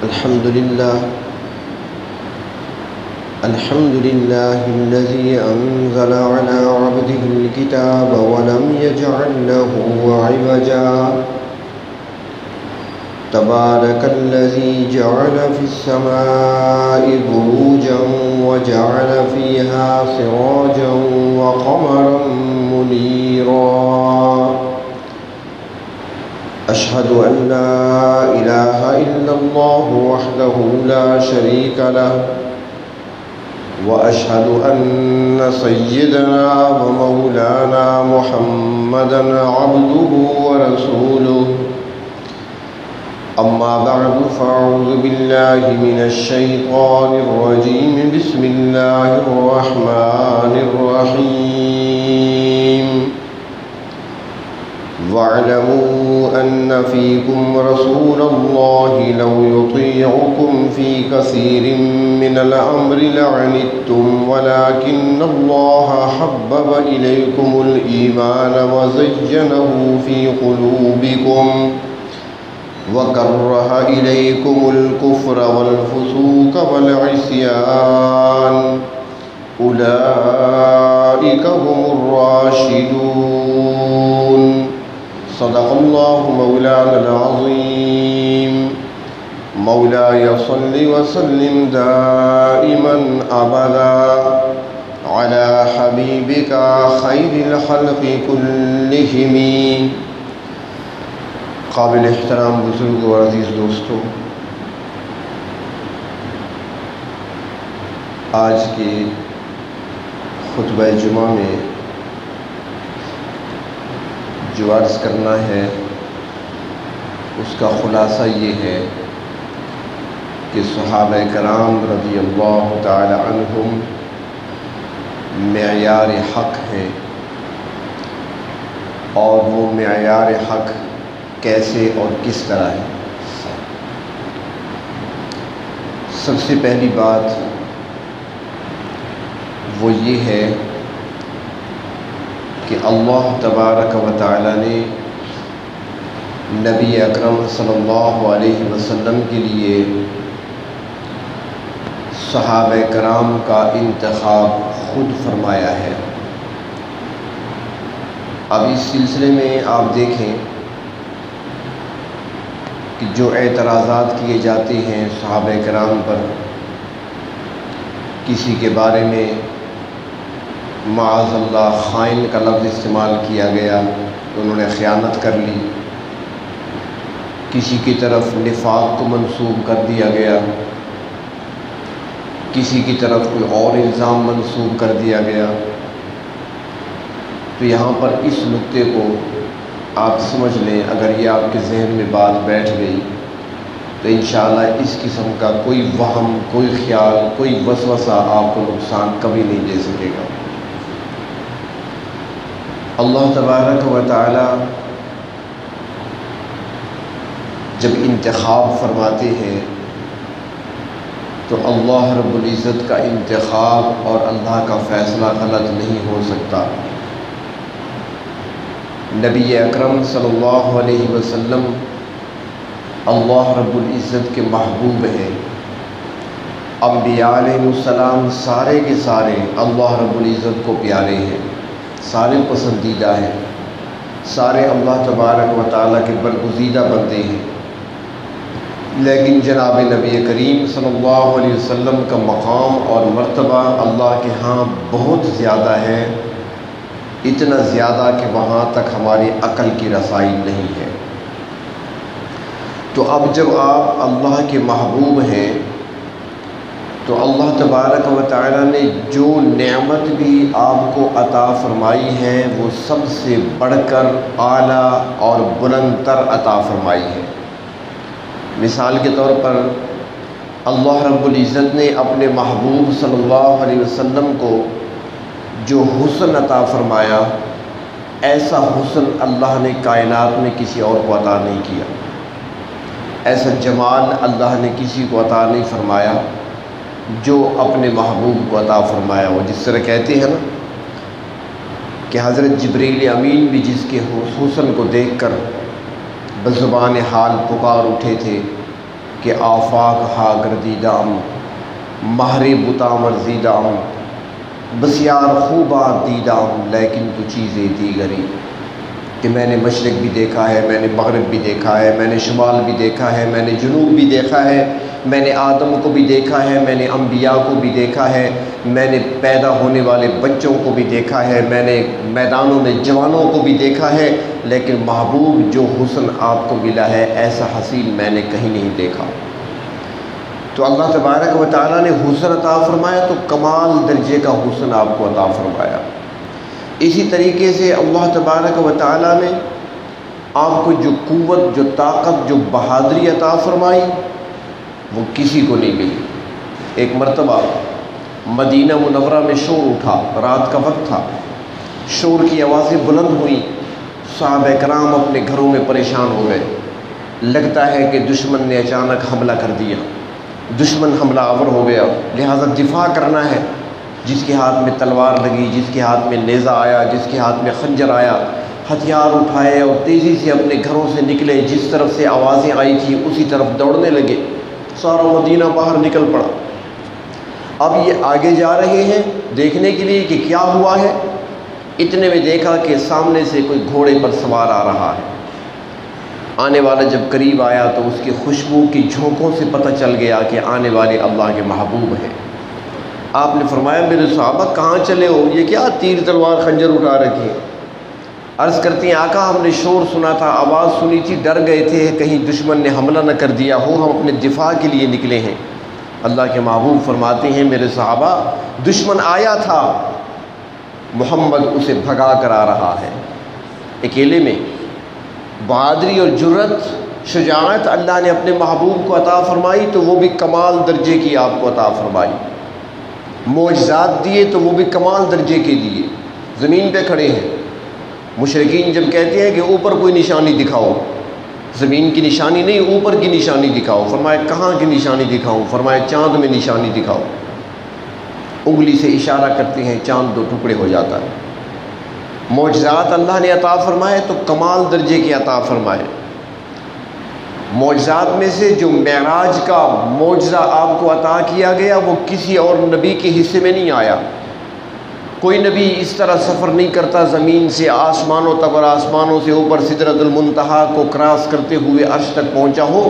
الحمد لله الذي أنزل على عبده الكتاب ولم يجعل له عوجا تبارك الذي جعل في السماء بروجا وجعل فيها سراجا وقمرا منيرا أشهد أن لا إله إلا الله وحده لا شريك له وأشهد أن سيدنا ومولانا محمدا عبده ورسوله أما بعد فأعوذ بالله من الشيطان الرجيم بسم الله الرحمن الرحيم واعلموا أن فيكم رسول الله لو يطيعكم في كثير من الأمر لعنتم ولكن الله حبب إليكم الإيمان وزينه في قلوبكم وكره إليكم الكفر والفسوق والعصيان أولئك هم الراشدون صدق الله مولانا العظيم مولاي صل وسلم دائما أبدا على حبيبك خير الخلق كلهم. قابل احترام بزرگ اور عزیز دوستو، آج کے خطبہ جمعہ میں جو عرض کرنا ہے اس کا خلاصہ یہ ہے کہ صحابہ کرام رضی اللہ تعالی عنہم معیار حق ہیں، اور وہ معیار حق کیسے اور کس طرح ہے. سب سے پہلی بات وہ یہ ہے کہ اللہ تبارک و تعالی نے نبی اکرم صلی اللہ علیہ وسلم کے لیے صحابہ کرام کا انتخاب خود فرمایا ہے. اب اس سلسلے میں آپ دیکھیں کہ جو اعتراضات کیے جاتے ہیں صحابہ کرام پر، کسی کے بارے میں معاذ اللہ خائن کا لفظ استعمال کیا گیا تو انہوں نے خیانت کر لی، کسی کی طرف نفاق کو منسوب کر دیا گیا، کسی کی طرف کوئی اور الزام منسوب کر دیا گیا. تو یہاں پر اس نقطے کو آپ سمجھ لیں، اگر یہ آپ کے ذہن میں بات بیٹھ گئی تو انشاءاللہ اس قسم کا کوئی وہم، کوئی خیال، کوئی وسوسہ آپ کو نقصان کبھی نہیں دے سکے گا. اللہ تبارک و تعالی جب انتخاب فرماتے ہیں تو اللہ رب العزت کا انتخاب اور اللہ کا فیصلہ غلط نہیں ہو سکتا. نبی اکرم صلی اللہ علیہ وسلم اللہ رب العزت کے محبوب ہیں. انبیاء علیہ السلام سارے کے سارے اللہ رب العزت کو پیارے ہیں، سارے پسندیدہ ہیں، سارے اللہ تبارک و تعالیٰ کے برگزیدہ بندے ہیں. لیکن جناب نبی کریم صلی اللہ علیہ وسلم کا مقام اور مرتبہ اللہ کے ہاں بہت زیادہ ہے، اتنا زیادہ کہ وہاں تک ہماری عقل کی رسائی نہیں ہے. تو اب جب آپ اللہ کے محبوب ہیں تو اللہ تبارک و تعالی نے جو نعمت بھی آپ کو عطا فرمائی ہے وہ سب سے بڑھ کر اعلیٰ اور بلند تر عطا فرمائی ہے. مثال کے طور پر اللہ رب العزت نے اپنے محبوب صلی اللہ علیہ وسلم کو جو حسن عطا فرمایا، ایسا حسن اللہ نے کائنات میں کسی اور کو عطا نہیں کیا. ایسا جمال اللہ نے کسی کو عطا نہیں فرمایا جو اپنے محبوب کو عطا فرمایا ہو. جس طرح کہتے ہیں نا کہ حضرت جبریل امین بھی جس کے حسن کو دیکھ کر بزبان حال پکار اٹھے تھے کہ آفاق ہا گردیدام مہر بتا مرزیدام بسیار خوباں دیدام لیکن تو چیزیں دیگری، کہ میں نے مشرق بھی دیکھا ہے، میں نے مغرب بھی دیکھا ہے، میں نے شمال بھی دیکھا ہے، میں نے جنوب بھی دیکھا ہے، میں نے آدم کو بھی دیکھا ہے، میں نے انبیاء کو بھی دیکھا ہے، میں نے پیدا ہونے والے بچوں کو بھی دیکھا ہے، میں نے میدانوں میں جوانوں کو بھی دیکھا ہے، لیکن محبوب جو حسن آپ کو ملا ہے ایسا حسین میں نے کہیں نہیں دیکھا۔ تو اللہ تبارک و تعالیٰ نے حسن عطا فرمایا تو کمال درجے کا حسن آپ کو عطا فرمایا۔ اسی طریقے سے اللہ تبارک و تعالیٰ نے آپ کو جو قوت، جو طاقت، جو بہادری عطا فرمائی وہ کسی کو نہیں ملی۔ ایک مرتبہ مدینہ منورہ میں شور اٹھا، رات کا وقت تھا، شور کی آوازیں بلند ہوئیں، صحابہ کرام اپنے گھروں میں پریشان ہو گئے۔ لگتا ہے کہ دشمن نے اچانک حملہ کر دیا، دشمن حملہ آور ہو گیا، لہٰذا دفاع کرنا ہے۔ جس کے ہاتھ میں تلوار لگی، جس کے ہاتھ میں نیزہ آیا، جس کے ہاتھ میں خنجر آیا، ہتھیار اٹھائے اور تیزی سے اپنے گھروں سے نکلے، جس طرف سے آوازیں آئی تھی اسی طرف دوڑنے لگے، سارا مدینہ باہر نکل پڑا۔ اب یہ آگے جا رہے ہیں دیکھنے کے لیے کہ کیا ہوا ہے، اتنے میں دیکھا کہ سامنے سے کوئی گھوڑے پر سوار آ رہا ہے۔ آنے والا جب قریب آیا تو اس کی خوشبو کی جھونکوں سے پتہ چل گیا کہ آنے والے اللہ کے محبوب ہیں۔ آپ نے فرمایا میرے صحابہ کہاں چلے ہو، یہ کیا تیر تلوار خنجر اٹھا رکھی ہے؟ عرض کرتی ہیں آقا ہم نے شور سنا تھا، آواز سنی تھی، ڈر گئے تھے کہیں دشمن نے حملہ نہ کر دیا ہو، ہم اپنے دفاع کے لیے نکلے ہیں۔ اللہ کے محبوب فرماتے ہیں میرے صحابہ دشمن آیا تھا، محمد اسے بھگا کر آ رہا ہے۔ اکیلے میں بہادری اور جرت، شجاعت اللہ نے اپنے محبوب کو عطا فرمائی تو وہ بھی کمال درجے کی آپ کو عطا فرمائی۔ معجزات دیے تو وہ بھی کمال درجے کے دیے۔ زمین پہ کھڑے ہیں، مشرکین جب کہتے ہیں کہ اوپر کوئی نشانی دکھاؤ، زمین کی نشانی نہیں اوپر کی نشانی دکھاؤ، فرمایا کہاں کی نشانی دکھاؤں؟ فرمایا چاند میں نشانی دکھاؤ۔ انگلی سے اشارہ کرتے ہیں، چاند دو ٹکڑے ہو جاتا ہے۔ معجزات اللہ نے عطا فرمائے تو کمال درجے کے عطا فرمائے۔ معجزات میں سے جو معراج کا معجزہ آپ کو عطا کیا گیا وہ کسی اور نبی کے حصے میں نہیں آیا۔ کوئی نبی اس طرح سفر نہیں کرتا زمین سے آسمانوں تک اور آسمانوں سے اوپر سدرۃ المنتہا کو کراس کرتے ہوئے عرش تک پہنچا ہو۔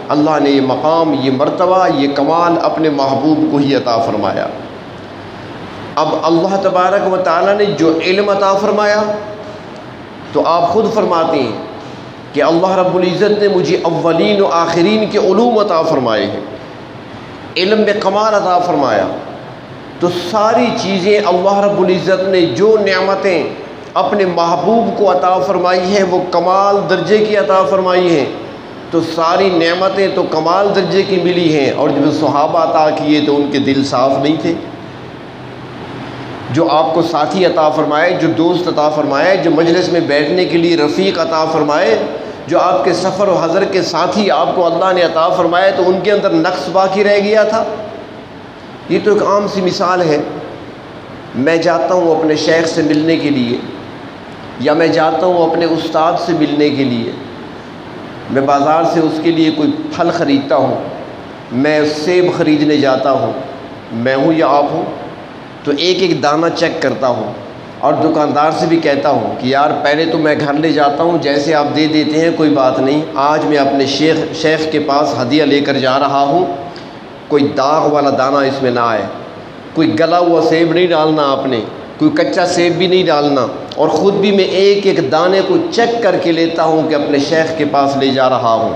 اللہ نے یہ مقام، یہ مرتبہ، یہ کمال اپنے محبوب کو ہی عطا فرمایا۔ اب اللہ تبارک و تعالیٰ نے جو علم عطا فرمایا تو آپ خود فرماتے ہیں کہ اللہ رب العزت نے مجھے اولین و آخرین کے علوم عطا فرمائے ہیں، علم میں کمال عطا فرمایا۔ تو ساری چیزیں اللہ رب العزت نے جو نعمتیں اپنے محبوب کو عطا فرمائی ہیں وہ کمال درجے کی عطا فرمائی ہیں۔ تو ساری نعمتیں تو کمال درجے کی ملی ہیں، اور جب صحابہ عطا کیے تو ان کے دل صاف نہیں تھے۔ جو آپ کو ساتھی عطا فرمائے، جو دوست عطا فرمائے، جو مجلس میں بیٹھنے کے لیے رفیق عطا فرمائے، جو آپ کے سفر و حضر کے ساتھی آپ کو اللہ نے عطا فرمائے تو ان کے اندر نقص باقی رہ گیا تھا۔ یہ تو ایک عام سی مثال ہے، میں جاتا ہوں اپنے شیخ سے ملنے کے لیے، یا میں جاتا ہوں اپنے استاد سے ملنے کے لیے، میں بازار سے اس کے لیے کوئی پھل خریدتا ہوں، میں سیب خریدنے جاتا ہوں، میں ہوں یا آپ ہوں، تو ایک ایک دانہ چیک کرتا ہوں اور دکاندار سے بھی کہتا ہوں کہ یار پہلے تو میں گھر لے جاتا ہوں، جیسے آپ دے دیتے ہیں کوئی بات نہیں، آج میں اپنے شیخ کے پاس ہدیہ لے کر جا رہا ہوں، کوئی داغ والا دانہ اس میں نہ آئے، کوئی گلا ہوا سیب نہیں ڈالنا آپ نے، کوئی کچا سیب بھی نہیں ڈالنا، اور خود بھی میں ایک ایک دانے کو چیک کر کے لیتا ہوں کہ اپنے شیخ کے پاس لے جا رہا ہوں۔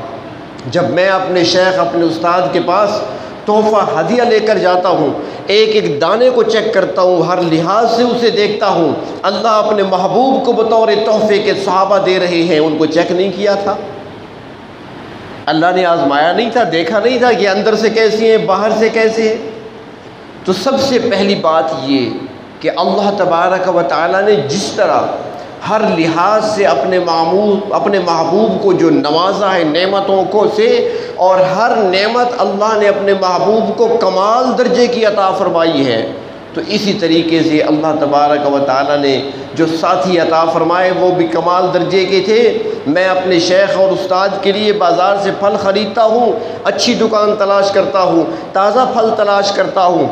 جب میں اپنے شیخ، اپنے استاد کے پاس تحفہ ہدیہ لے کر جاتا ہوں، ایک ایک دانے کو چیک کرتا ہوں، ہر لحاظ سے اسے دیکھتا ہوں۔ اللہ اپنے محبوب کو بطور تحفے کے صحابہ دے رہے ہیں، ان کو چیک نہیں کیا تھا؟ اللہ نے آزمایا نہیں تھا، دیکھا نہیں تھا کہ اندر سے کیسی ہیں، باہر سے کیسے ہیں؟ تو سب سے پہلی بات یہ کہ اللہ تبارک و تعالیٰ نے جس طرح ہر لحاظ سے اپنے محبوب کو جو نوازا ہے نعمتوں کو سے، اور ہر نعمت اللہ نے اپنے محبوب کو کمال درجے کی عطا فرمائی ہے، تو اسی طریقے سے اللہ تبارک و تعالیٰ نے جو ساتھی عطا فرمائے وہ بھی کمال درجے کے تھے۔ میں اپنے شیخ اور استاد کے لیے بازار سے پھل خریدتا ہوں، اچھی دکان تلاش کرتا ہوں، تازہ پھل تلاش کرتا ہوں،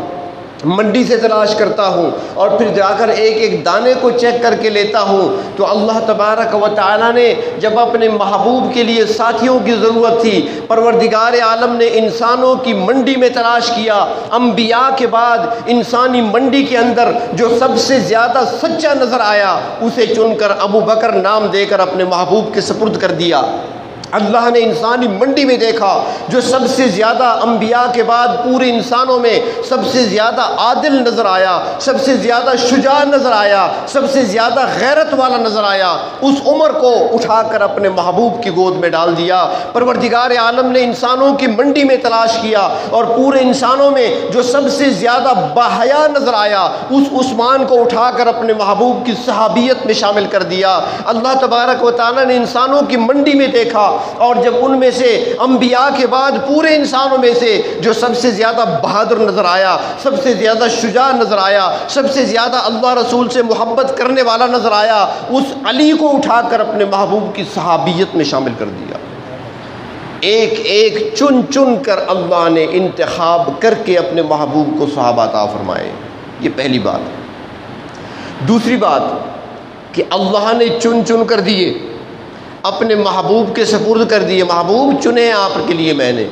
منڈی سے تلاش کرتا ہوں، اور پھر جا کر ایک ایک دانے کو چیک کر کے لیتا ہوں۔ تو اللہ تبارک و تعالیٰ نے جب اپنے محبوب کے لیے ساتھیوں کی ضرورت تھی، پروردگار عالم نے انسانوں کی منڈی میں تلاش کیا۔ انبیاء کے بعد انسانی منڈی کے اندر جو سب سے زیادہ سچا نظر آیا، اسے چن کر ابو بکر نام دے کر اپنے محبوب کے سپرد کر دیا۔ اللہ نے انسانی منڈی میں دیکھا جو سب سے زیادہ انبیاء کے بعد پورے انسانوں میں سب سے زیادہ عادل نظر آیا، سب سے زیادہ شجاع نظر آیا، سب سے زیادہ غیرت والا نظر آیا، اس عمر کو اٹھا کر اپنے محبوب کی گود میں ڈال دیا۔ پروردگار عالم نے انسانوں کی منڈی میں تلاش کیا اور پورے انسانوں میں جو سب سے زیادہ باحیا نظر آیا، اس عثمان کو اٹھا کر اپنے محبوب کی صحابیت میں شامل کر دیا۔ اللہ تبارک و تعالیٰ نے انسانوں کی منڈی میں دیکھا، اور جب ان میں سے انبیاء کے بعد پورے انسانوں میں سے جو سب سے زیادہ بہادر نظر آیا، سب سے زیادہ شجاع نظر آیا، سب سے زیادہ اللہ رسول سے محبت کرنے والا نظر آیا، اس علی کو اٹھا کر اپنے محبوب کی صحابیت میں شامل کر دیا۔ ایک ایک چن چن کر اللہ نے انتخاب کر کے اپنے محبوب کو صحابہ عطا فرمائے۔ یہ پہلی بات۔ دوسری بات کہ اللہ نے چن چن کر دیے، اپنے محبوب کے سپرد کر دیے۔ محبوب چنے آپ کے لیے میں نے،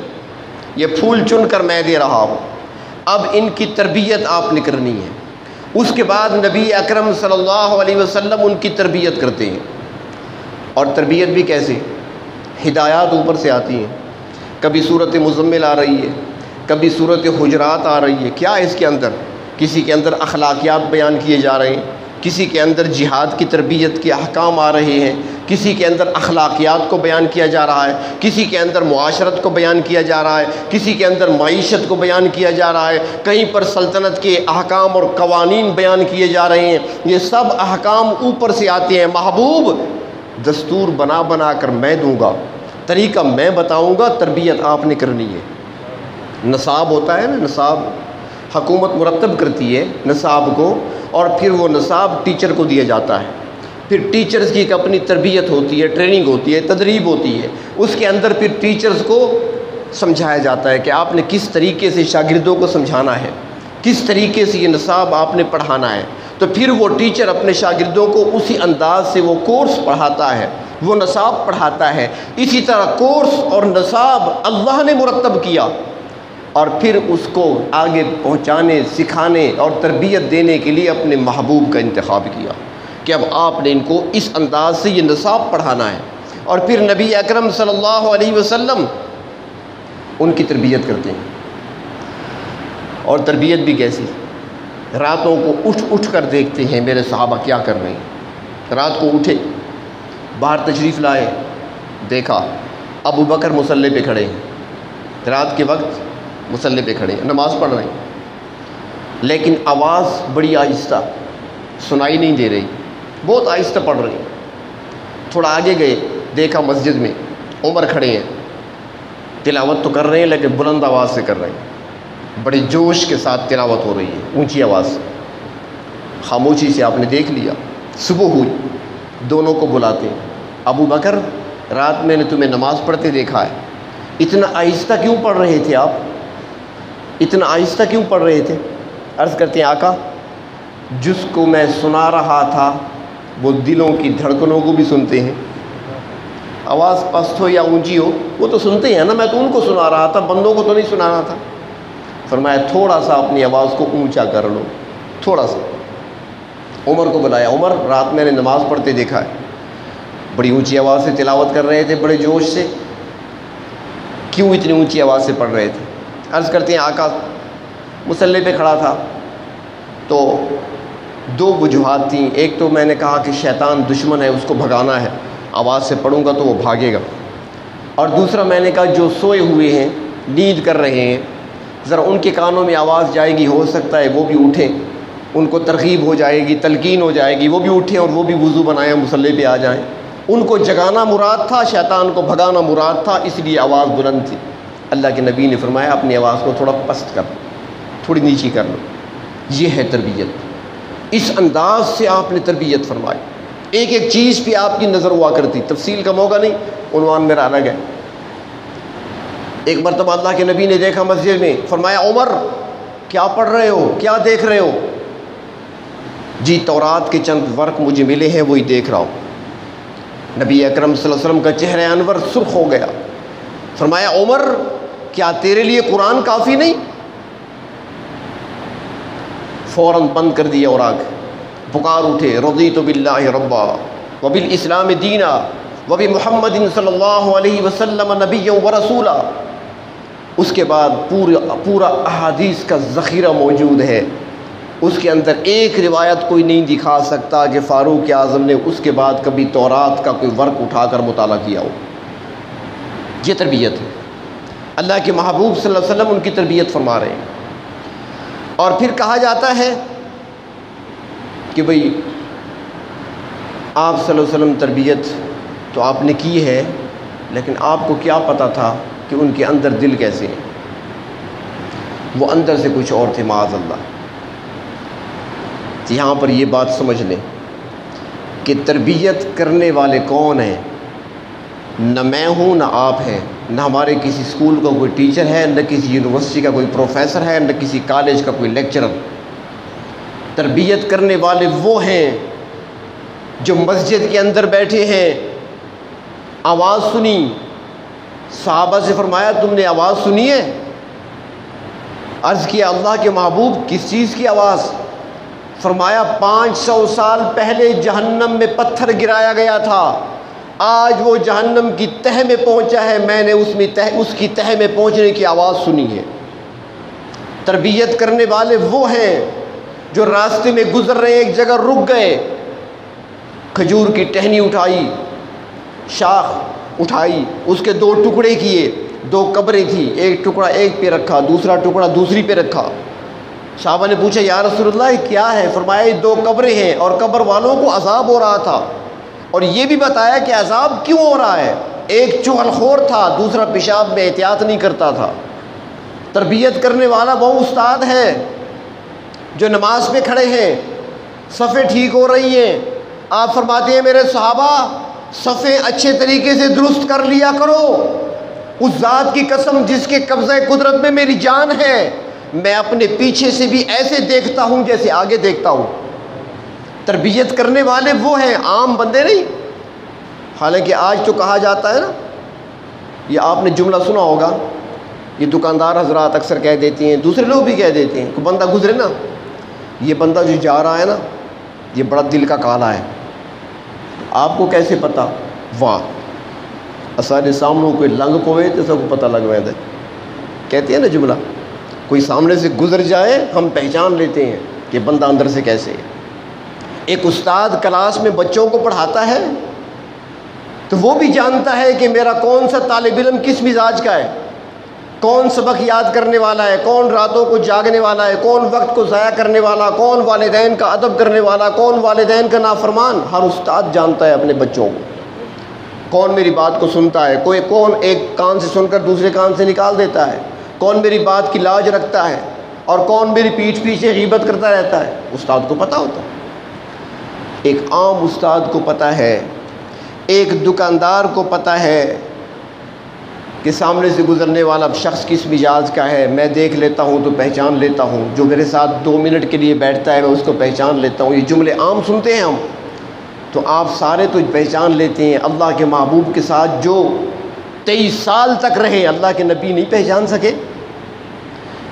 یہ پھول چن کر میں دے رہا ہوں، اب ان کی تربیت آپ نے کرنی ہے۔ اس کے بعد نبی اکرم صلی اللہ علیہ وسلم ان کی تربیت کرتے ہیں، اور تربیت بھی کیسے؟ ہدایات اوپر سے آتی ہیں، کبھی صورت مزمل آ رہی ہے، کبھی صورت حجرات آ رہی ہے۔ کیا اس کے اندر؟ کسی کے اندر اخلاقیات بیان کیے جا رہے ہیں، کسی کے اندر جہاد کی تربیت کے احکام آ رہے ہیں، کسی کے اندر اخلاقیات کو بیان کیا جا رہا ہے، کسی کے اندر معاشرت کو بیان کیا جا رہا ہے، کسی کے اندر معیشت کو بیان کیا جا رہا ہے، کہیں پر سلطنت کے احکام اور قوانین بیان کیے جا رہے ہیں۔ یہ سب احکام اوپر سے آتے ہیں۔ محبوب دستور بنا بنا کر میں دوں گا، طریقہ میں بتاؤں گا، تربیت آپ نے کرنی ہے۔ نصاب ہوتا ہے نا، نصاب حکومت مرتب کرتی ہے نصاب کو، اور پھر وہ نصاب ٹیچر کو دیا جاتا ہے۔ پھر ٹیچرز کی ایک اپنی تربیت ہوتی ہے، ٹریننگ ہوتی ہے، تدریب ہوتی ہے۔ اس کے اندر پھر ٹیچرز کو سمجھایا جاتا ہے کہ آپ نے کس طریقے سے شاگردوں کو سمجھانا ہے، کس طریقے سے یہ نصاب آپ نے پڑھانا ہے۔ تو پھر وہ ٹیچر اپنے شاگردوں کو اسی انداز سے وہ کورس پڑھاتا ہے، وہ نصاب پڑھاتا ہے۔ اسی طرح کورس اور نصاب اللہ نے مرتب کیا، اور پھر اس کو آگے پہنچانے، سکھانے اور تربیت دینے کے لیے اپنے محبوب کا انتخاب کیا کہ اب آپ نے ان کو اس انداز سے یہ نصاب پڑھانا ہے۔ اور پھر نبی اکرم صلی اللہ علیہ وسلم ان کی تربیت کرتے ہیں۔ اور تربیت بھی کیسی؟ راتوں کو اٹھ اٹھ کر دیکھتے ہیں میرے صحابہ کیا کر رہے ہیں۔ رات کو اٹھے، باہر تشریف لائے، دیکھا ابو بکر مصلی پہ کھڑے ہیں، رات کے وقت مصلی پہ کھڑے ہیں، نماز پڑھ رہے ہیں، لیکن آواز بڑی آہستہ، سنائی نہیں دے رہی، بہت آہستہ پڑھ رہی ہیں۔ تھوڑا آگے گئے، دیکھا مسجد میں عمر کھڑے ہیں، تلاوت تو کر رہے ہیں لیکن بلند آواز سے کر رہے ہیں، بڑے جوش کے ساتھ تلاوت ہو رہی ہے، اونچی آواز سے۔ خاموشی سے آپ نے دیکھ لیا، صبح ہوئی، دونوں کو بلاتے ہیں، ابو بکر رات میں نے تمہیں نماز پڑھتے دیکھا ہے، اتنا آہستہ کیوں پڑھ رہے تھے آپ؟ اتنا آہستہ کیوں پڑھ رہے تھے؟ عرض کرتے ہیں آقا جس کو میں سنا رہا تھا وہ دلوں کی دھڑکنوں کو بھی سنتے ہیں، آواز پست ہو یا اونچی ہو وہ تو سنتے ہیں نا، میں تو ان کو سنا رہا تھا، بندوں کو تو نہیں سنا رہا تھا۔ فرمایا تھوڑا سا اپنی آواز کو اونچا کر لو، تھوڑا سا۔ عمر کو بلایا، عمر رات میں نے نماز پڑھتے دیکھا ہے، بڑی اونچی آواز سے تلاوت کر رہے تھے، بڑے جوش سے، کیوں اتنی اونچی آواز سے پڑھ رہے تھے؟ عرض کرتے ہیں آقا مصلی پہ کھڑا تھا تو دو وجوہات تھیں، ایک تو میں نے کہا کہ شیطان دشمن ہے، اس کو بھگانا ہے، آواز سے پڑھوں گا تو وہ بھاگے گا، اور دوسرا میں نے کہا جو سوئے ہوئے ہیں، نیند کر رہے ہیں، ذرا ان کے کانوں میں آواز جائے گی، ہو سکتا ہے وہ بھی اٹھیں، ان کو ترغیب ہو جائے گی، تلقین ہو جائے گی، وہ بھی اٹھیں اور وہ بھی وضو بنائیں، مصلی پہ آ جائیں۔ ان کو جگانا مراد تھا، شیطان کو بھگانا مراد تھا، اس لیے آواز بلند تھی۔ اللہ کے نبی نے فرمایا اپنی آواز کو تھوڑا پست کر، تھوڑی نیچی کر لو۔ یہ ہے تربیت. اس انداز سے آپ نے تربیت فرمائی. ایک ایک چیز پہ آپ کی نظر ہوا کرتی. تفصیل کا موقع نہیں، عنوان میرا الگ ہے. ایک مرتبہ اللہ کے نبی نے دیکھا مسجد میں، فرمایا عمر کیا پڑھ رہے ہو، کیا دیکھ رہے ہو؟ جی تورات کے چند ورق مجھے ملے ہیں وہی دیکھ رہا ہوں. نبی اکرم صلی اللہ علیہ وسلم کا چہرہ انور سرخ ہو گیا. فرمایا عمر کیا تیرے لیے قرآن کافی نہیں؟ فوراً بند کر دیا اور آگ پکار اٹھے، رضیت باللہ ربا وبالاسلام دینا وبمحمد صلی اللہ علیہ وسلم نبیا ورسولا. اس کے بعد پورا احادیث کا ذخیرہ موجود ہے. اس کے اندر ایک روایت کوئی نہیں دکھا سکتا کہ فاروق اعظم نے اس کے بعد کبھی تورات کا کوئی ورق اٹھا کر مطالعہ کیا ہو. یہ تربیت ہے. اللہ کے محبوب صلی اللہ علیہ وسلم ان کی تربیت فرما رہے ہیں. اور پھر کہا جاتا ہے کہ بھئی آپ صلی اللہ علیہ وسلم تربیت تو آپ نے کی ہے، لیکن آپ کو کیا پتہ تھا کہ ان کے اندر دل کیسے ہیں؟ وہ اندر سے کچھ اور تھے معاذ اللہ. یہاں پر یہ بات سمجھ لیں کہ تربیت کرنے والے کون ہیں. نہ میں ہوں، نہ آپ ہیں، نہ ہمارے کسی اسکول کا کوئی ٹیچر ہے، نہ کسی یونیورسٹی کا کوئی پروفیسر ہے، نہ کسی کالج کا کوئی لیکچرر. تربیت کرنے والے وہ ہیں جو مسجد کے اندر بیٹھے ہیں، آواز سنی. صحابہ سے فرمایا تم نے آواز سنی ہے؟ عرض کیا اللہ کے محبوب کس چیز کی آواز؟ فرمایا 500 سال پہلے جہنم میں پتھر گرایا گیا تھا، آج وہ جہنم کی تہہ میں پہنچا ہے، میں نے اس کی تہہ میں پہنچنے کی آواز سنی ہے. تربیت کرنے والے وہ ہیں جو راستے میں گزر رہے ایک جگہ رک گئے، کھجور کی ٹہنی اٹھائی، شاخ اٹھائی، اس کے 2 ٹکڑے کیے. 2 قبریں تھیں، ایک ٹکڑا ایک پہ رکھا، دوسرا ٹکڑا دوسری پہ رکھا. صحابہ نے پوچھا یا رسول اللہ یہ کیا ہے؟ فرمایا یہ 2 قبریں ہیں اور قبر والوں کو عذاب ہو رہا تھا. اور یہ بھی بتایا کہ عذاب کیوں ہو رہا ہے. ایک چغل خور تھا، دوسرا پیشاب میں احتیاط نہیں کرتا تھا. تربیت کرنے والا وہ استاد ہے جو نماز پہ کھڑے ہیں، صفیں ٹھیک ہو رہی ہیں، آپ فرماتے ہیں میرے صحابہ صفیں اچھے طریقے سے درست کر لیا کرو. اس ذات کی قسم جس کے قبضہ قدرت میں میری جان ہے، میں اپنے پیچھے سے بھی ایسے دیکھتا ہوں جیسے آگے دیکھتا ہوں. تربیت کرنے والے وہ ہیں، عام بندے نہیں. حالانکہ آج تو کہا جاتا ہے نا، یہ آپ نے جملہ سنا ہوگا، یہ دکاندار حضرات اکثر کہہ دیتی ہیں، دوسرے لوگ بھی کہہ دیتے ہیں، کوئی بندہ گزرے نا، یہ بندہ جو جا رہا ہے نا یہ بڑا دل کا کالا ہے. آپ کو کیسے پتہ؟ واہ اثر سامنے کوئی لنگ پوے تو سب کو پتہ لگ ویندے کہتے ہیں نا جملہ. کوئی سامنے سے گزر جائے ہم پہچان لیتے ہیں کہ بندہ اندر سے کیسے ہے. ایک استاد کلاس میں بچوں کو پڑھاتا ہے تو وہ بھی جانتا ہے کہ میرا کون سا طالب علم کس مزاج کا ہے، کون سبق یاد کرنے والا ہے، کون راتوں کو جاگنے والا ہے، کون وقت کو ضائع کرنے والا، کون والدین کا ادب کرنے والا، کون والدین کا نافرمان. ہر استاد جانتا ہے اپنے بچوں کو، کون میری بات کو سنتا ہے، کون ایک کان سے سن کر دوسرے کان سے نکال دیتا ہے، کون میری بات کی لاج رکھتا ہے اور کون میری پیٹھ پیچھے غیبت کرتا رہتا ہے. استاد کو پتہ ہوتا ہے. ایک عام استاد کو پتہ ہے، ایک دکاندار کو پتہ ہے کہ سامنے سے گزرنے والا شخص کس مزاج کا ہے. میں دیکھ لیتا ہوں تو پہچان لیتا ہوں، جو میرے ساتھ 2 منٹ کے لیے بیٹھتا ہے میں اس کو پہچان لیتا ہوں. یہ جملے عام سنتے ہیں ہم تو آپ سارے تو پہچان لیتے ہیں. اللہ کے محبوب کے ساتھ جو 23 سال تک رہے اللہ کے نبی نہیں پہچان سکے،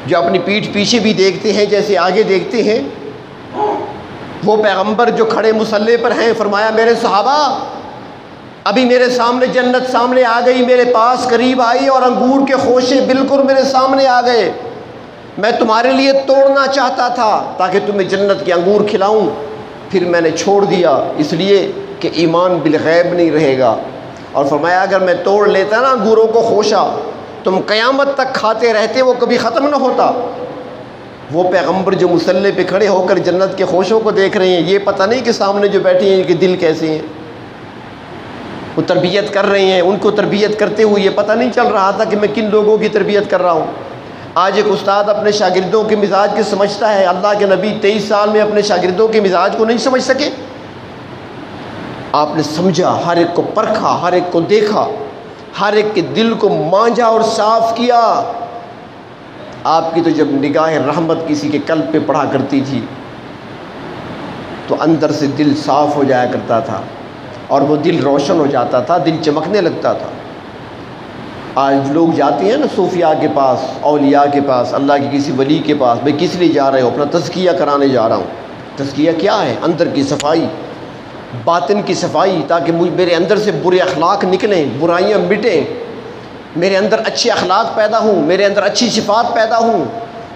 جو اپنی پیٹھ پیچھے بھی دیکھتے ہیں جیسے آگے دیکھتے ہیں. وہ پیغمبر جو کھڑے مصلی پر ہیں، فرمایا میرے صحابہ ابھی میرے سامنے جنت سامنے آ گئی، میرے پاس قریب آئی اور انگور کے خوشے بالکل میرے سامنے آ گئے. میں تمہارے لیے توڑنا چاہتا تھا تاکہ تمہیں جنت کے انگور کھلاؤں، پھر میں نے چھوڑ دیا اس لیے کہ ایمان بالغیب نہیں رہے گا. اور فرمایا اگر میں توڑ لیتا نا انگوروں کو خوشہ، تم قیامت تک کھاتے رہتے، وہ کبھی ختم نہ ہوتا. وہ پیغمبر جو مصلی پہ کھڑے ہو کر جنت کے خوشوں کو دیکھ رہے ہیں، یہ پتہ نہیں کہ سامنے جو بیٹھے ہیں کہ دل کیسے ہیں. وہ تربیت کر رہے ہیں، ان کو تربیت کرتے ہوئے یہ پتہ نہیں چل رہا تھا کہ میں کن لوگوں کی تربیت کر رہا ہوں. آج ایک استاد اپنے شاگردوں کے مزاج کے سمجھتا ہے، اللہ کے نبی 23 سال میں اپنے شاگردوں کے مزاج کو نہیں سمجھ سکے؟ آپ نے سمجھا، ہر ایک کو پرکھا، ہر ایک کو دیکھا، ہر ایک کے دل کو مانجا اور صاف کیا۔ آپ کی تو جب نگاہ رحمت کسی کے قلب پہ پڑھا کرتی تھی تو اندر سے دل صاف ہو جایا کرتا تھا اور وہ دل روشن ہو جاتا تھا، دل چمکنے لگتا تھا۔ آج لوگ جاتے ہیں نا صوفیاء کے پاس، اولیاء کے پاس، اللہ کے کسی ولی کے پاس، بھئی کس لیے جا رہے ہو؟ اپنا تزکیہ کرانے جا رہا ہوں۔ تزکیہ کیا ہے؟ اندر کی صفائی، باطن کی صفائی، تاکہ میرے اندر سے برے اخلاق نکلیں، برائیاں مٹیں، میرے اندر اچھے اخلاق پیدا ہوں، میرے اندر اچھی صفات پیدا ہوں،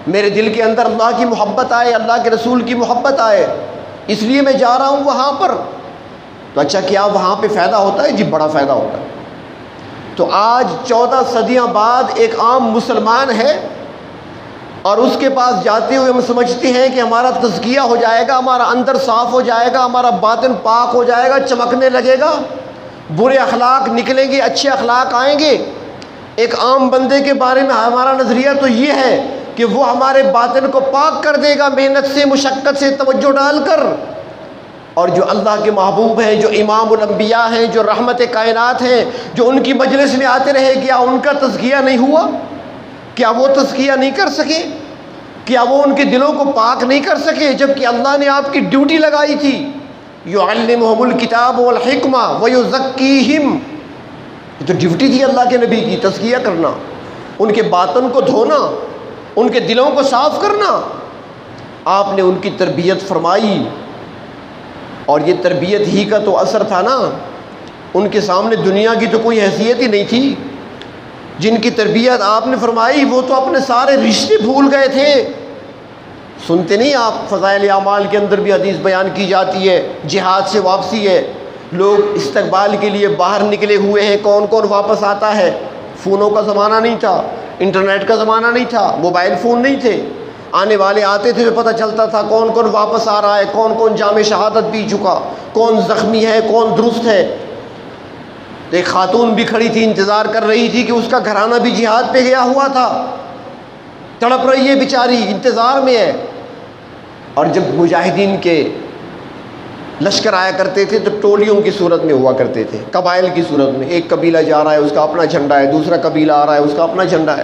میرے دل کے اندر اللہ کی محبت آئے، اللہ کے رسول کی محبت آئے، اس لیے میں جا رہا ہوں وہاں پر۔ تو اچھا کیا وہاں پہ فائدہ ہوتا ہے؟ جی بڑا فائدہ ہوتا ہے۔ تو آج 14 صدیاں بعد ایک عام مسلمان ہے اور اس کے پاس جاتے ہوئے ہم سمجھتے ہیں کہ ہمارا تزکیہ ہو جائے گا، ہمارا اندر صاف ہو جائے گا، ہمارا باطن پاک ہو جائے گا، چمکنے لگے گا، برے اخلاق نکلیں گے، اچھے اخلاق آئیں گے۔ ایک عام بندے کے بارے میں ہمارا نظریہ تو یہ ہے کہ وہ ہمارے باطن کو پاک کر دے گا محنت سے، مشقت سے، توجہ ڈال کر۔ اور جو اللہ کے محبوب ہیں، جو امام الانبیاء ہیں، جو رحمت کائنات ہیں، جو ان کی مجلس میں آتے رہے، کیا ان کا تزکیہ نہیں ہوا؟ کیا وہ تزکیہ نہیں کر سکے؟ کیا وہ ان کے دلوں کو پاک نہیں کر سکے؟ جبکہ اللہ نے آپ کی ڈیوٹی لگائی تھی، یعلمہم الکتاب والحکمہ ویزکیہم، یہ تو ڈیوٹی تھی اللہ کے نبی کی، تزکیہ کرنا، ان کے باطن کو دھونا، ان کے دلوں کو صاف کرنا۔ آپ نے ان کی تربیت فرمائی، اور یہ تربیت ہی کا تو اثر تھا نا، ان کے سامنے دنیا کی تو کوئی حیثیت ہی نہیں تھی۔ جن کی تربیت آپ نے فرمائی وہ تو اپنے سارے رشتے بھول گئے تھے۔ سنتے نہیں آپ فضائل اعمال کے اندر بھی حدیث بیان کی جاتی ہے، جہاد سے واپسی ہے، لوگ استقبال کے لیے باہر نکلے ہوئے ہیں، کون کون واپس آتا ہے؟ فونوں کا زمانہ نہیں تھا، انٹرنیٹ کا زمانہ نہیں تھا، موبائل فون نہیں تھے، آنے والے آتے تھے تو پتہ چلتا تھا کون کون واپس آ رہا ہے، کون کون جام شہادت پی چکا، کون زخمی ہے، کون درست ہے۔ ایک خاتون بھی کھڑی تھی، انتظار کر رہی تھی کہ اس کا گھرانہ بھی جہاد پہ گیا ہوا تھا، تڑپ رہی ہے بیچاری، انتظار میں ہے۔ اور جب مجاہدین کے لشکر آیا کرتے تھے تو ٹولیوں کی صورت میں ہوا کرتے تھے، قبائل کی صورت میں، ایک قبیلہ جا رہا ہے اس کا اپنا جھنڈا ہے، دوسرا قبیلہ آ رہا ہے اس کا اپنا جھنڈا ہے۔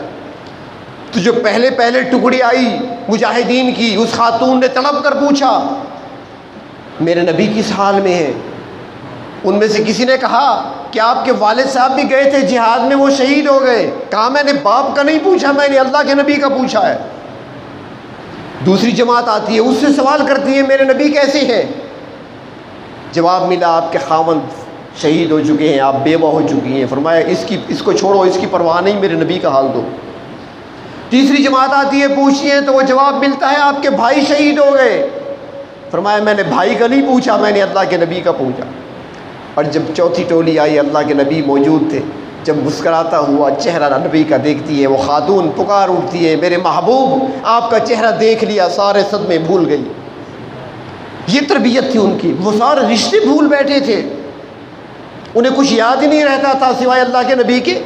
تو جو پہلے ٹکڑی آئی مجاہدین کی، اس خاتون نے تڑپ کر پوچھا میرے نبی کس حال میں ہیں؟ ان میں سے کسی نے کہا کہ آپ کے والد صاحب بھی گئے تھے جہاد میں، وہ شہید ہو گئے۔ کہا میں نے باپ کا نہیں پوچھا، میں نے اللہ کے نبی کا پوچھا ہے۔ دوسری جماعت آتی ہے، اس سے سوال کرتی ہے میرے نبی کیسے ہیں؟ جواب ملا آپ کے خاوند شہید ہو چکے ہیں، آپ بیوہ ہو چکی ہیں۔ فرمایا اس کو چھوڑو، اس کی پرواہ نہیں، میرے نبی کا حال دو۔ تیسری جماعت آتی ہے، پوچھتی ہے تو وہ جواب ملتا ہے آپ کے بھائی شہید ہو گئے۔ فرمایا میں نے بھائی کا نہیں پوچھا، میں نے اللہ کے نبی کا پوچھا۔ اور جب چوتھی ٹولی آئی، اللہ کے نبی موجود تھے، جب مسکراتا ہوا چہرہ نبی کا دیکھتی ہے، وہ خاتون پکار اٹھتی ہے میرے محبوب آپ کا چہرہ دیکھ لیا، سارے صدمے بھول گئی۔ یہ تربیت تھی ان کی، وہ سارے رشتے بھول بیٹھے تھے، انہیں کچھ یاد ہی نہیں رہتا تھا سوائے اللہ کے نبی کے۔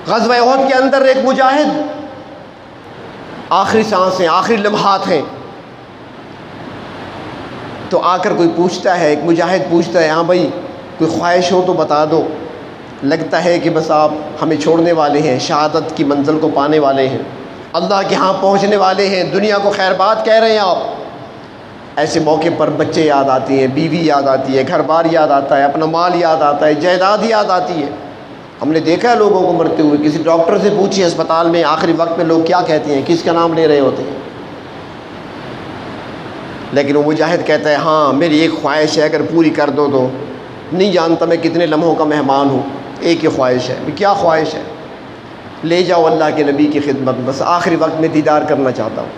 غزوہ احد کے اندر ایک مجاہد، آخری سانس ہیں، آخری لمحات ہیں، تو آ کر کوئی پوچھتا ہے، ایک مجاہد پوچھتا ہے ہاں بھائی کوئی خواہش ہو تو بتا دو، لگتا ہے کہ بس آپ ہمیں چھوڑنے والے ہیں، شہادت کی منزل کو پانے والے ہیں، اللہ کے ہاں پہنچنے والے ہیں، دنیا کو خیر بات کہہ رہے ہیں آپ۔ ایسے موقع پر بچے یاد آتی ہیں، بیوی یاد آتی ہے، گھر بار یاد آتا ہے، اپنا مال یاد آتا ہے، جائیداد یاد آتی ہے۔ ہم نے دیکھا ہے لوگوں کو مرتے ہوئے، کسی ڈاکٹر سے پوچھیے اسپتال میں آخری وقت میں لوگ کیا کہتے ہیں، کس کا نام لے رہے ہوتے ہیں؟ لیکن وہ مجاہد کہتا ہے ہاں میری ایک خواہش ہے، اگر پوری کر دو تو نہیں جانتا میں کتنے لمحوں کا مہمان ہوں، ایک ہی خواہش ہے۔ کیا خواہش ہے؟ لے جاؤ اللہ کے نبی کی خدمت، بس آخری وقت میں دیدار کرنا چاہتا ہوں۔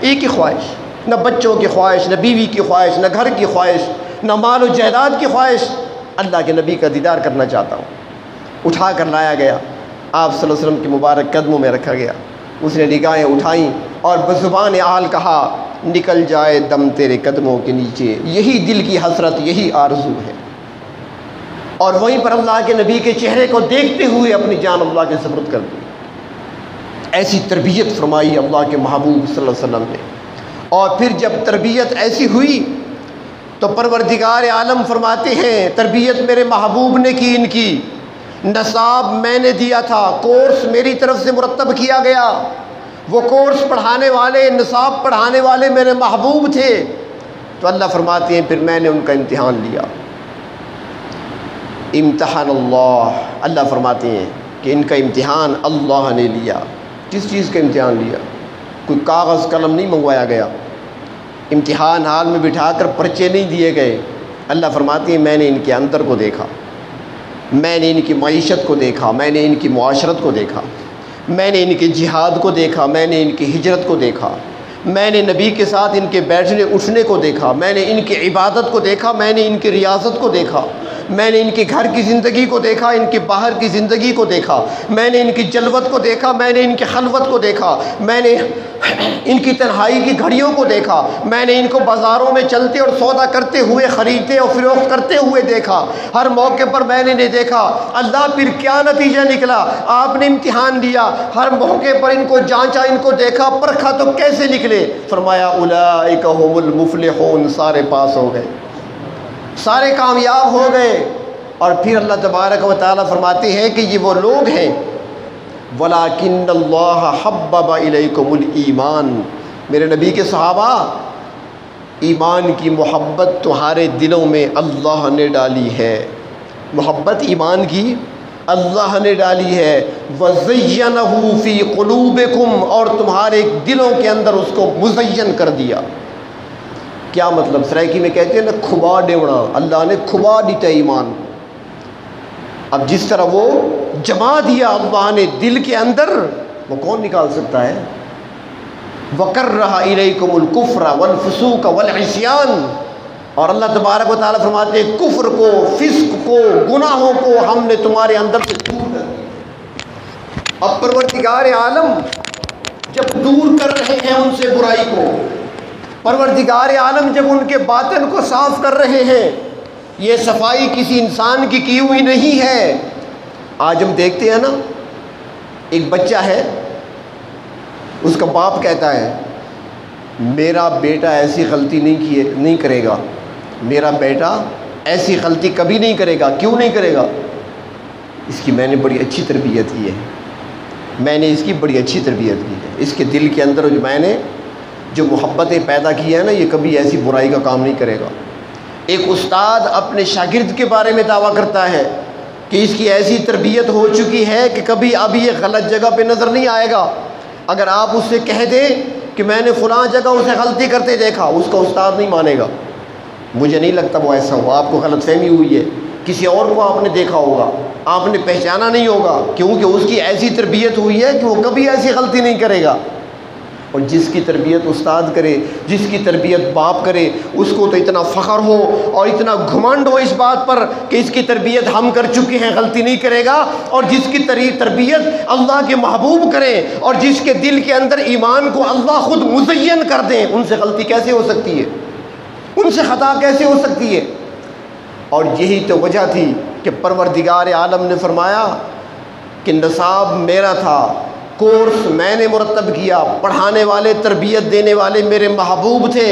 ایک ہی خواہش، نہ بچوں کی خواہش، نہ بیوی کی خواہش، نہ گھر کی خواہش، نہ مال و جائیداد کی خواہش، اللہ کے نبی کا دیدار کرنا چاہتا ہوں۔ اٹھا کر لایا گیا، آپ صلی اللہ علیہ وسلم کے مبارک قدموں میں رکھا گیا، اس نے نگاہیں اٹھائیں اور بزبان عال کہا نکل جائے دم تیرے قدموں کے نیچے، یہی دل کی حسرت، یہی آرزو ہے۔ اور وہیں پر اللہ کے نبی کے چہرے کو دیکھتے ہوئے اپنی جان اللہ کے سپرد کر دی۔ ایسی تربیت فرمائی اللہ کے محبوب صلی اللہ علیہ وسلم نے. اور پھر جب تربیت ایسی ہوئی تو پروردگار عالم فرماتے ہیں تربیت میرے محبوب نے کی، ان کی نصاب میں نے دیا تھا، کورس میری طرف سے مرتب کیا گیا. وہ کورس پڑھانے والے، نصاب پڑھانے والے میرے محبوب تھے. تو اللہ فرماتے ہیں پھر میں نے ان کا امتحان لیا. امتحان اللہ فرماتے ہیں کہ ان کا امتحان اللہ نے لیا. کس چیز کا امتحان لیا؟ کوئی کاغذ قلم نہیں منگوایا گیا، امتحان حال میں بٹھا کر پرچے نہیں دیے گئے. اللہ فرماتے ہیں میں نے ان کے اندر کو دیکھا، میں نے ان کی معیشت کو دیکھا، میں نے ان کی معاشرت کو دیکھا، میں نے ان کے جہاد کو دیکھا، میں نے ان کی ہجرت کو دیکھا، میں نے نبی کے ساتھ ان کے بیٹھنے اٹھنے کو دیکھا، میں نے ان کی عبادت کو دیکھا، میں نے ان کی ریاضت کو دیکھا، میں نے ان کے گھر کی زندگی کو دیکھا، ان کے باہر کی زندگی کو دیکھا، میں نے ان کی جلوت کو دیکھا، میں نے ان کی خلوت کو دیکھا، میں نے ان کی تنہائی کی گھڑیوں کو دیکھا، میں نے ان کو بازاروں میں چلتے اور سودا کرتے ہوئے، خریدتے اور فروخت کرتے ہوئے دیکھا. ہر موقع پر میں نے دیکھا. اللہ پھر کیا نتیجہ نکلا؟ آپ نے امتحان لیا، ہر موقع پر ان کو جانچا، ان کو دیکھا، پرکھا تو کیسے نکلے؟ فرمایا اولئک هم المفلحون، سارے پاس ہو گئے، سارے کامیاب ہو گئے. اور پھر اللہ تبارک و تعالیٰ فرماتے ہیں کہ یہ وہ لوگ ہیں وَلَٰكِنَّ اللَّهَ حَبَّبَ إِلَيْكُمُ الْإِيمَانَ، میرے نبی کے صحابہ، ایمان کی محبت تمہارے دلوں میں اللہ نے ڈالی ہے. محبت ایمان کی اللہ نے ڈالی ہے. وَزَيَّنَهُ فِي قُلُوبِكُمْ، اور تمہارے دلوں کے اندر اس کو مزین کر دیا. کیا مطلب؟ سرائکی میں کہتے ہیں نا کھبا ڈیوڑا، اللہ نے کھبا دیتا ایمان. اب جس طرح وہ جما دیا اللہ نے دل کے اندر، وہ کون نکال سکتا ہے؟ وَكَرَّهَ إِلَيْكُمُ الْكُفْرَ وَالْفُسُوقَ وَالْعِصْيَانَ، اور اللہ تبارک و تعالیٰ فرماتے ہیں کفر کو، فسق کو، گناہوں کو ہم نے تمہارے اندر سے دور کر دیا. اب پروردگار عالم جب دور کر رہے ہیں ان سے برائی کو، پروردگار عالم جب ان کے باطن کو صاف کر رہے ہیں، یہ صفائی کسی انسان کی ہوئی نہیں ہے. آج ہم دیکھتے ہیں نا، ایک بچہ ہے، اس کا باپ کہتا ہے میرا بیٹا ایسی غلطی نہیں کرے گا، میرا بیٹا ایسی غلطی کبھی نہیں کرے گا. کیوں نہیں کرے گا؟ اس کی میں نے بڑی اچھی تربیت کی ہے، میں نے اس کی بڑی اچھی تربیت کی ہے. اس کے دل کے اندر میں نے جو محبتیں پیدا کی ہیں نا، یہ کبھی ایسی برائی کا کام نہیں کرے گا. ایک استاد اپنے شاگرد کے بارے میں دعویٰ کرتا ہے کہ اس کی ایسی تربیت ہو چکی ہے کہ کبھی اب یہ غلط جگہ پہ نظر نہیں آئے گا. اگر آپ اس سے کہہ دیں کہ میں نے فلاں جگہ اسے غلطی کرتے دیکھا، اس کا استاد نہیں مانے گا. مجھے نہیں لگتا وہ ایسا ہوا، آپ کو غلط فہمی ہوئی ہے، کسی اور کو آپ نے دیکھا ہوگا، آپ نے پہچانا نہیں ہوگا، کیونکہ اس کی ایسی تربیت ہوئی ہے کہ وہ کبھی ایسی غلطی نہیں کرے گا. اور جس کی تربیت استاد کرے، جس کی تربیت باپ کرے، اس کو تو اتنا فخر ہو اور اتنا گھمنڈ ہو اس بات پر کہ اس کی تربیت ہم کر چکے ہیں، غلطی نہیں کرے گا. اور جس کی تربیت اللہ کے محبوب کریں اور جس کے دل کے اندر ایمان کو اللہ خود مزین کر دیں، ان سے غلطی کیسے ہو سکتی ہے؟ ان سے خطا کیسے ہو سکتی ہے؟ اور یہی تو وجہ تھی کہ پروردگار عالم نے فرمایا کہ نصاب میرا تھا، کورس میں نے مرتب کیا، پڑھانے والے، تربیت دینے والے میرے محبوب تھے.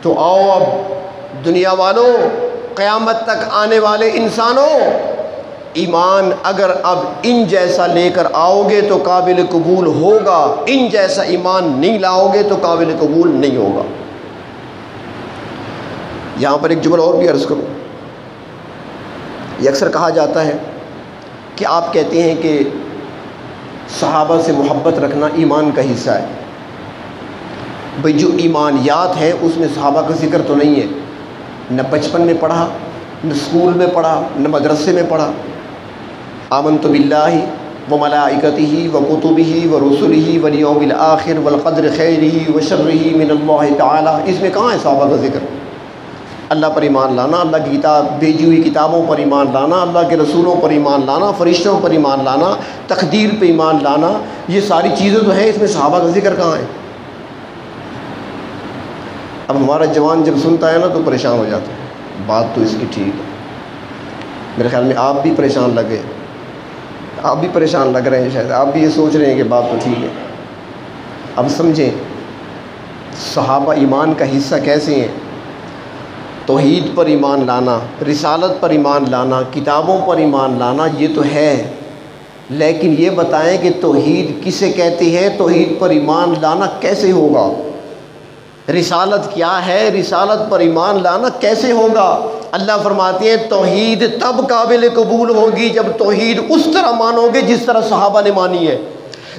تو آؤ اب دنیا والوں، قیامت تک آنے والے انسانوں، ایمان اگر اب ان جیسا لے کر آؤ گے تو قابل قبول ہوگا، ان جیسا ایمان نہیں لاؤ گے تو قابل قبول نہیں ہوگا. یہاں پر ایک جملہ اور بھی عرض کروں. یہ اکثر کہا جاتا ہے کہ آپ کہتے ہیں کہ صحابہ سے محبت رکھنا ایمان کا حصہ ہے. بھئی جو ایمانیات ہیں اس میں صحابہ کا ذکر تو نہیں ہے، نہ بچپن میں پڑھا، نہ اسکول میں پڑھا، نہ مدرسے میں پڑھا. آمنت باللہ وملائکتہ وکتبہ ورسلہ والیوم الآخر والقدر خیرہ وشرہ من اللہ تعالی، اس میں کہاں ہے صحابہ کا ذکر؟ اللہ پر ایمان لانا، اللہ کی کتاب بھیجی ہوئی کتابوں پر ایمان لانا، اللہ کے رسولوں پر ایمان لانا، فرشتوں پر ایمان لانا، تقدیر پہ ایمان لانا، یہ ساری چیزیں تو ہیں، اس میں صحابہ کا ذکر کہاں ہے؟ اب ہمارا جوان جب سنتا ہے نا تو پریشان ہو جاتا ہے. بات تو اس کی ٹھیک ہے، میرے خیال میں آپ بھی پریشان لگے آپ بھی پریشان لگ رہے ہیں، شاید آپ بھی یہ سوچ رہے ہیں کہ بات تو ٹھیک ہے۔ اب سمجھیں صحابہ ایمان کا حصہ کیسے ہیں۔ توحید پر ایمان لانا، رسالت پر ایمان لانا، کتابوں پر ایمان لانا، یہ تو ہے، لیکن یہ بتائیں کہ توحید کسے کہتی ہے، توحید پر ایمان لانا کیسے ہوگا، رسالت کیا ہے، رسالت پر ایمان لانا کیسے ہوگا۔ اللہ فرماتے ہیں توحید تب قابل قبول ہوگی جب توحید اس طرح مانو گے جس طرح صحابہ نے مانی ہے۔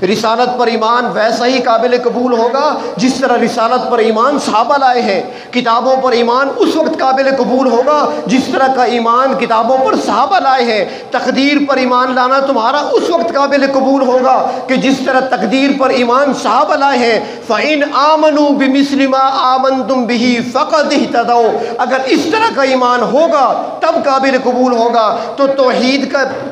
رسالت پر ایمان ویسا ہی قابل قبول ہوگا جس طرح رسالت پر ایمان صحابہ لائے ہیں۔ کتابوں پر ایمان اس وقت قابل قبول ہوگا جس طرح کا ایمان کتابوں پر صحابہ لائے ہیں۔ تقدیر پر ایمان لانا تمہارا اس وقت قابل قبول ہوگا کہ جس طرح تقدیر پر ایمان صحابہ لائے ہیں۔ فَإِنْ آمَنُوا بِمِثْلِ مَا آمَنْتُمْ بِهِ فَقَدِ اهْتَدَوْا، اگر اس طرح کا ایمان ہوگا تب قابل قبول ہوگا۔ تو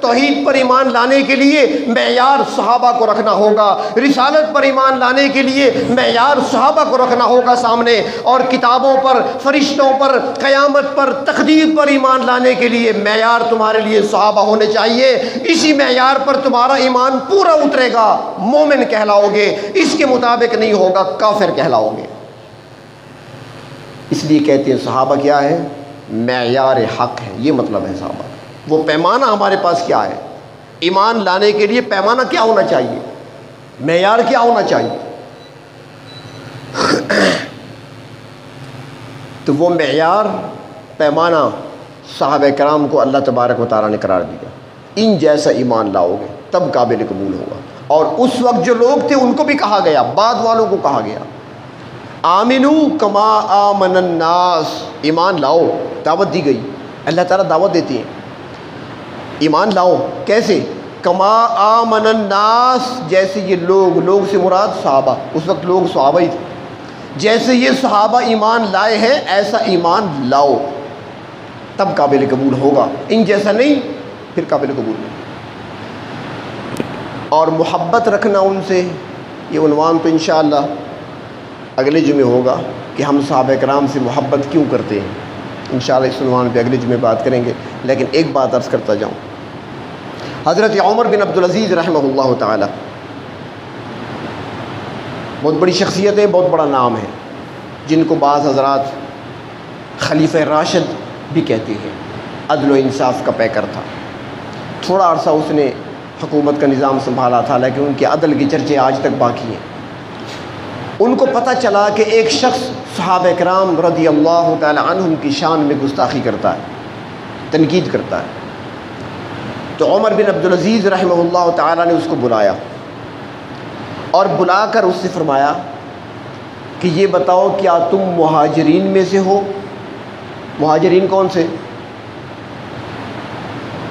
توحید پر ایمان لانے کے لیے معیار صحابہ کو رکھنا ہوگا، رسالت پر ایمان لانے کے لیے معیار صحابہ کو رکھنا ہوگا سامنے، اور کتابوں پر، فرشتوں پر، قیامت پر، تقدیر پر ایمان لانے کے لیے معیار تمہارے لیے صحابہ ہونے چاہیے۔ اسی معیار پر تمہارا ایمان پورا اترے گا، مومن کہلاؤ گے، اس کے مطابق نہیں ہوگا کافر کہلاؤ گے۔ اس لیے کہتے ہیں صحابہ کیا ہے، معیار حق ہے، یہ مطلب ہے صحابہ۔ وہ پیمانہ ہمارے پاس کیا ہے، ایمان لانے کے لیے پیمانہ کیا ہونا چاہیے، معیار کیا ہونا چاہیے۔ تو وہ معیار، پیمانہ صحابہ کرام کو اللہ تبارک و تعالیٰ نے قرار دیا، ان جیسا ایمان لاؤ گے تب قابل قبول ہوگا۔ اور اس وقت جو لوگ تھے ان کو بھی کہا گیا، بعد والوں کو کہا گیا آمنو کما آمن الناس، ایمان لاؤ، دعوت دی گئی۔ اللہ تعالیٰ دعوت دیتی ہیں ایمان لاؤ، کیسے، کما آمن الناس، جیسے یہ لوگ سے مراد صحابہ، اس وقت لوگ صحابہ ہی تھے، جیسے یہ صحابہ ایمان لائے ہیں ایسا ایمان لاؤ تب قابل قبول ہوگا، ان جیسا نہیں پھر قابل قبول نہیں۔ اور محبت رکھنا ان سے، یہ عنوان تو انشاءاللہ اگلے جمعے ہوگا کہ ہم صحابہ کرام سے محبت کیوں کرتے ہیں، انشاءاللہ اس عنوان پہ اگلے جمعے بات کریں گے۔ لیکن ایک بات عرض کرتا جاؤں، حضرت عمر بن عبدالعزیز رحمہ اللہ تعالی بہت بڑی شخصیت ہے، بہت بڑا نام ہے، جن کو بعض حضرات خلیفہ راشد بھی کہتے ہیں۔ عدل و انصاف کا پیکر تھا، تھوڑا عرصہ اس نے حکومت کا نظام سنبھالا تھا، لیکن ان کے عدل کی چرچے آج تک باقی ہیں۔ ان کو پتہ چلا کہ ایک شخص صحابہ کرام رضی اللہ تعالی عنہم کی شان میں گستاخی کرتا ہے، تنقید کرتا ہے۔ تو عمر بن عبدالعزیز رحمہ اللہ تعالی نے اس کو بلایا، اور بلا کر اس سے فرمایا کہ یہ بتاؤ کیا تم مہاجرین میں سے ہو؟ مہاجرین کون سے؟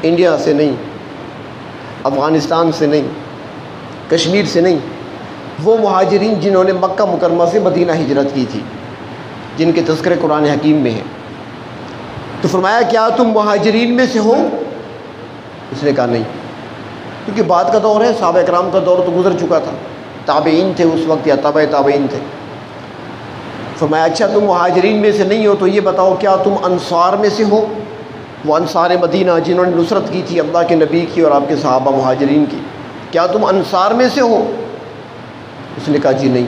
انڈیا سے نہیں، افغانستان سے نہیں، کشمیر سے نہیں، وہ مہاجرین جنہوں نے مکہ مکرمہ سے مدینہ ہجرت کی تھی، جن کے تذکرے قرآن حکیم میں ہیں۔ تو فرمایا کیا تم مہاجرین میں سے ہو؟ اس نے کہا نہیں، کیونکہ بعد کا دور ہے، صحابہ کرام کا دور تو گزر چکا تھا، تابعین تھے اس وقت یا تبع تابعین تھے۔ فرمایا اچھا تم مہاجرین میں سے نہیں ہو تو یہ بتاؤ کیا تم انصار میں سے ہو؟ وہ انصار مدینہ جنہوں نے نصرت کی تھی اللہ کے نبی کی اور آپ کے صحابہ مہاجرین کی، کیا تم انصار میں سے ہو؟ اس نے کہا جی نہیں۔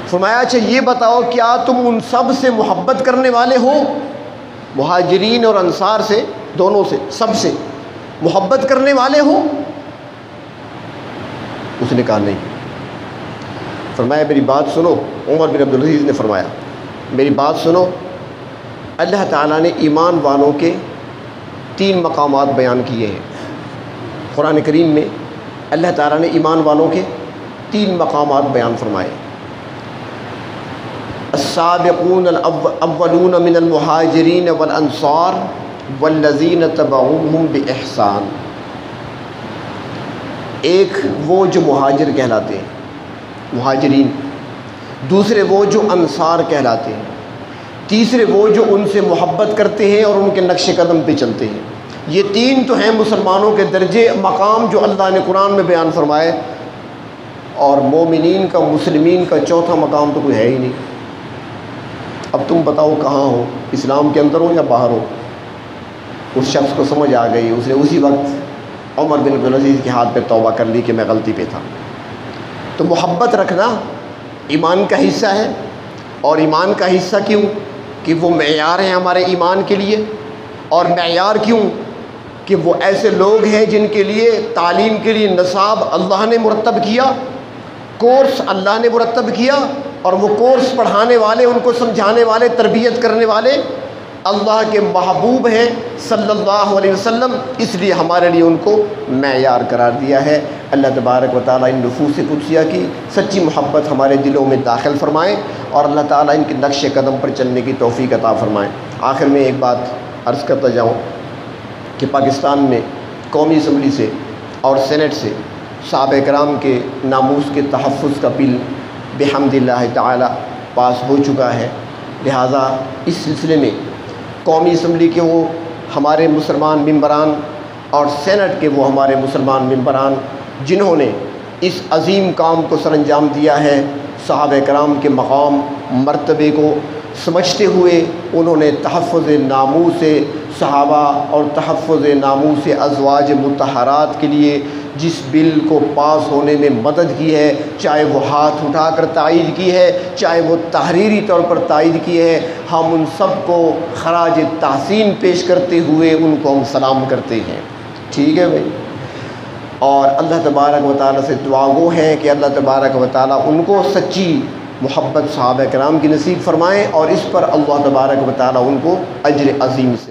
فرمایا اچھا یہ بتاؤ کیا تم ان سب سے محبت کرنے والے ہو؟ مہاجرین اور انصار سے، دونوں سے، سب سے محبت کرنے والے ہو؟ اس نے کہا نہیں۔ فرمایا میری بات سنو، عمر بن عبدالعزیز نے فرمایا میری بات سنو، اللہ تعالیٰ نے ایمان والوں کے 3 مقامات بیان کیے ہیں قرآن کریم میں۔ اللہ تعالیٰ نے ایمان والوں کے 3 مقامات بیان فرمائے۔ السابقون الاولون من المہاجرین والانصار والذین تبعوہم باحسان۔ ایک وہ جو مہاجر کہلاتے ہیں، مہاجرین، دوسرے وہ جو انصار کہلاتے ہیں، تیسرے وہ جو ان سے محبت کرتے ہیں اور ان کے نقش قدم پہ چلتے ہیں۔ یہ 3 تو ہیں مسلمانوں کے درجے مقام جو اللہ نے قرآن میں بیان فرمائے، اور مومنین کا، مسلمین کا چوتھا مقام تو کوئی ہے ہی نہیں۔ اب تم بتاؤ کہاں ہو، اسلام کے اندر ہو یا باہر ہو؟ اس شخص کو سمجھ آ گئی، اس نے اسی وقت عمر بن عبدالعزیز کے ہاتھ پہ توبہ کر لی کہ میں غلطی پہ تھا۔ تو محبت رکھنا ایمان کا حصہ ہے، اور ایمان کا حصہ کیوں کہ وہ معیار ہیں ہمارے ایمان کے لیے، اور معیار کیوں کہ وہ ایسے لوگ ہیں جن کے لیے تعلیم کے لیے نصاب اللہ نے مرتب کیا، کورس اللہ نے مرتب کیا، اور وہ کورس پڑھانے والے، ان کو سمجھانے والے، تربیت کرنے والے اللہ کے محبوب ہیں صلی اللہ علیہ وسلم، اس لیے ہمارے لیے ان کو معیار قرار دیا ہے۔ اللہ تبارک و تعالیٰ ان نفوس قدسیہ کی سچی محبت ہمارے دلوں میں داخل فرمائیں، اور اللہ تعالیٰ ان کے نقش قدم پر چلنے کی توفیق عطا فرمائیں۔ آخر میں ایک بات عرض کرتا جاؤں کہ پاکستان میں قومی اسمبلی سے اور سینٹ سے صحابہ کرام کے ناموس کے تحفظ کا بل بحمد اللہ تعالی پاس ہو چکا ہے، لہٰذا اس سلسلے میں قومی اسمبلی کے وہ ہمارے مسلمان ممبران اور سینٹ کے وہ ہمارے مسلمان ممبران جنہوں نے اس عظیم کام کو سر انجام دیا ہے، صحابہ کرام کے مقام مرتبے کو سمجھتے ہوئے انہوں نے تحفظ ناموس صحابہ اور تحفظ ناموس ازواج مطہرات کے لیے جس بل کو پاس ہونے میں مدد کی ہے، چاہے وہ ہاتھ اٹھا کر تائید کی ہے، چاہے وہ تحریری طور پر تائید کی ہے، ہم ان سب کو خراج تحسین پیش کرتے ہوئے ان کو ہم سلام کرتے ہیں۔ ٹھیک ہے بھائی، اور اللہ تبارک و تعالیٰ سے دعا گو ہیں کہ اللہ تبارک و تعالیٰ ان کو سچی محبت صحابہ کرام کی نصیب فرمائیں، اور اس پر اللہ تبارک و تعالیٰ ان کو اجر عظیم سے